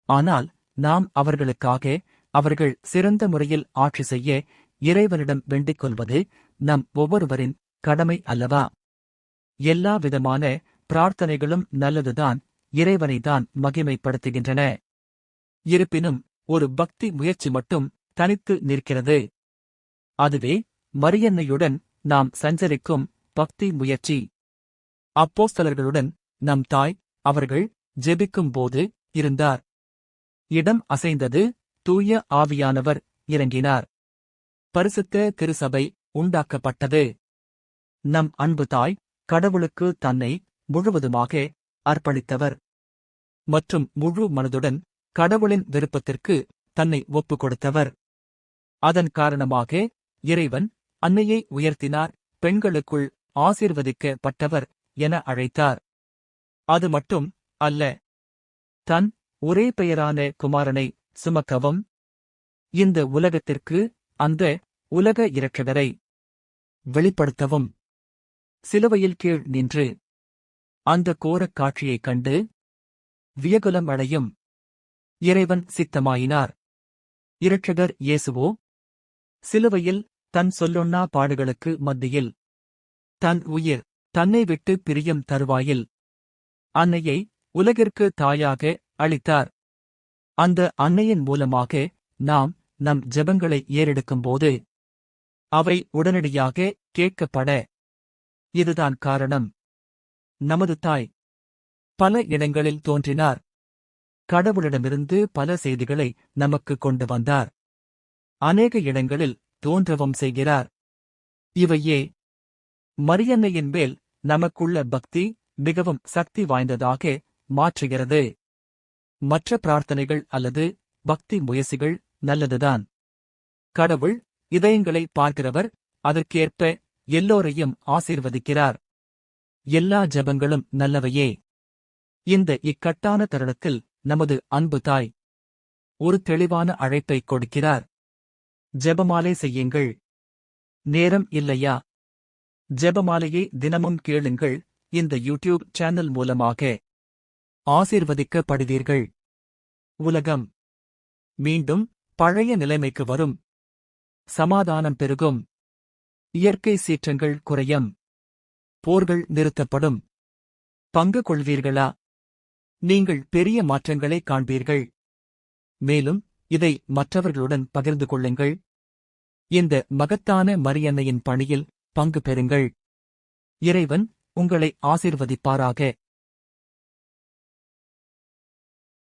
ஆனால் நாம் அவர்களுக்காக அவர்கள் சிறந்த முறையில் ஆட்சி செய்ய இறைவனிடம் வேண்டிக் கொள்வது நம் ஒவ்வொருவரின் கடமை அல்லவா? எல்லா விதமான பிரார்த்தனைகளும் நல்லதுதான், இறைவனைதான் மகிமைப்படுத்துகின்றன. இருப்பினும் ஒரு பக்தி முயற்சி மட்டும் தனித்து நிற்கிறது. அதுவே மரியன்னையுடன் நாம் சஞ்சரிக்கும் பக்தி முயற்சி. அப்போஸ்தலர்களுடன் நம் தாய் அவர்கள் ஜெபிக்கும் போது இருந்தார். இடம் அசைந்தது, தூய ஆவியானவர் இறங்கினார். பரிசுத்த திருசபை உண்டாக்கப்பட்டது. நம் அன்பு தாய் கடவுளுக்கு தன்னை முழுவதுமாக அர்ப்பணித்தவர் மற்றும் முழு மனதுடன் கடவுளின் விருப்பத்திற்கு தன்னை ஒப்புக் கொடுத்தவர். அதன் காரணமாக இறைவன் அன்னையை உயர்த்தினார், பெண்களுக்குள் ஆசீர்வதிக்கப்பட்டவர் என அழைத்தார். அது மட்டும் அல்ல, தன் ஒரே பெயரான குமாரனை சுமக்கவும் இந்த உலகத்திற்கு அந்த உலக இரட்சகரை வெளிப்படுத்தவும் சிலுவையில் கீழ் நின்று அந்த கோரக் காட்சியைக் கண்டு வியகுலம் அடையும் இறைவன் சித்தமாயினார். இரட்சகர் இயேசுவோ சிலுவையில் தன் சொல்லொண்ணா பாடுகளுக்கு மத்தியில் தன் உயிர் தன்னை விட்டு பிரியும் தருவாயில் அன்னையை உலகிற்கு தாயாக அளித்தார். அந்த அன்னையின் மூலமாக நாம் நம் ஜெபங்களை ஏறெடுக்கும்போது அவை உடனடியாக கேட்கப்பட இதுதான் காரணம். நமது தாய் பல இடங்களில் தோன்றினார். கடவுளிடமிருந்து பல செய்திகளை நமக்கு கொண்டு வந்தார். அநேக இடங்களில் தோன்றவும் செய்கிறார். இவையே மரியன்னையின் மேல் நமக்குள்ள பக்தி மிகவும் சக்தி வாய்ந்ததாக மாற்றுகிறது. மற்ற பிரார்த்தனைகள் அல்லது பக்தி முயற்சிகள் நல்லதுதான். கடவுள் இதயங்களை பார்க்கிறவர், அதற்கேற்ப எல்லோரையும் ஆசீர்வதிக்கிறார். எல்லா ஜெபங்களும் நல்லவையே. இந்த இக்கட்டான தருணத்தில் நமது அன்பு தாய் ஒரு தெளிவான அழைப்பை கொடுக்கிறார். ஜெபமாலை செய்யுங்கள். நேரம் இல்லையா? ஜெபமாலையை தினமும் கேளுங்கள். இந்த யூடியூப் சேனல் மூலமாக ஆசீர்வதிக்கப்படுவீர்கள். உலகம் மீண்டும் பழைய நிலைமைக்கு வரும். சமாதானம் பெருகும். இயற்கை சீற்றங்கள் குறையும். போர்கள் நிறுத்தப்படும். பங்கு கொள்வீர்களா? நீங்கள் பெரிய மாற்றங்களை காண்பீர்கள். மேலும் இதை மற்றவர்களுடன் பகிர்ந்து கொள்ளுங்கள். இந்த மகத்தான மரியன்னையின் பணியில் பங்கு பெறுங்கள். இறைவன் உங்களை ஆசீர்வதிப்பாராக.